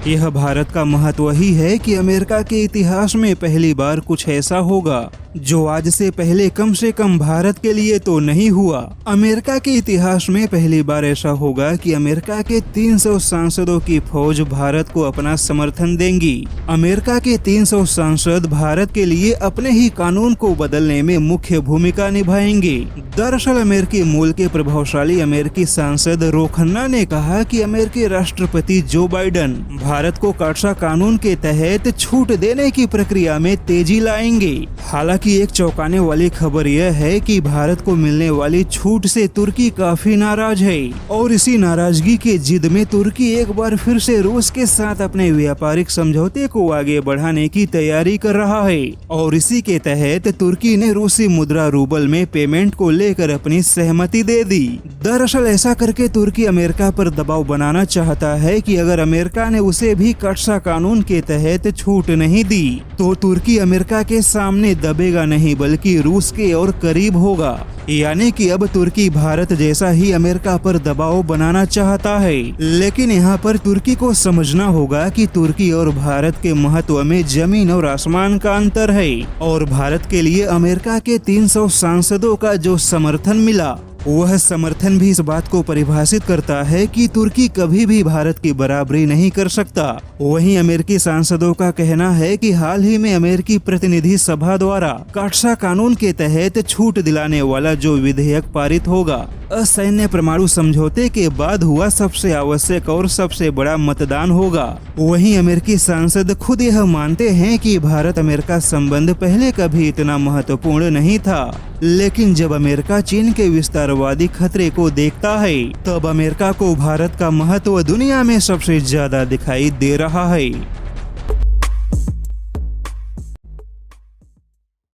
यह भारत का महत्व ही है कि अमेरिका के इतिहास में पहली बार कुछ ऐसा होगा जो आज से कम भारत के लिए तो नहीं हुआ। अमेरिका के इतिहास में पहली बार ऐसा होगा कि अमेरिका के 300 सांसदों की फौज भारत को अपना समर्थन देंगी। अमेरिका के 300 सांसद भारत के लिए अपने ही कानून को बदलने में मुख्य भूमिका निभाएंगे। दरअसल अमेरिकी मूल के प्रभावशाली अमेरिकी सांसद रो खन्ना ने कहा कि अमेरिकी राष्ट्रपति जो बाइडन भारत को काटसा कानून के तहत छूट देने की प्रक्रिया में तेजी लाएंगे। हालांकि एक चौंकाने वाली खबर यह है कि भारत को मिलने वाली छूट से तुर्की काफी नाराज है और इसी नाराजगी के जिद में तुर्की एक बार फिर से रूस के साथ अपने व्यापारिक समझौते को आगे बढ़ाने की तैयारी कर रहा है और इसी के तहत तुर्की ने रूसी मुद्रा रूबल में पेमेंट को लेकर अपनी सहमति दे दी। दरअसल ऐसा करके तुर्की अमेरिका पर दबाव बनाना चाहता है कि अगर अमेरिका ने उसे भी काटसा कानून के तहत छूट नहीं दी तो तुर्की अमेरिका के सामने दबेगा नहीं बल्कि रूस के और करीब होगा। यानी कि अब तुर्की भारत जैसा ही अमेरिका पर दबाव बनाना चाहता है। लेकिन यहाँ पर तुर्की को समझना होगा कि तुर्की और भारत के महत्व में जमीन और आसमान का अंतर है और भारत के लिए अमेरिका के 300 सांसदों का जो समर्थन मिला वह समर्थन भी इस बात को परिभाषित करता है कि तुर्की कभी भी भारत की बराबरी नहीं कर सकता। वहीं अमेरिकी सांसदों का कहना है कि हाल ही में अमेरिकी प्रतिनिधि सभा द्वारा काटसा कानून के तहत छूट दिलाने वाला जो विधेयक पारित होगा असैन्य परमाणु समझौते के बाद हुआ सबसे आवश्यक और सबसे बड़ा मतदान होगा। वहीं अमेरिकी सांसद खुद यह मानते हैं कि भारत अमेरिका संबंध पहले कभी इतना महत्वपूर्ण नहीं था, लेकिन जब अमेरिका चीन के विस्तारवादी खतरे को देखता है तब अमेरिका को भारत का महत्व दुनिया में सबसे ज्यादा दिखाई दे रहा है।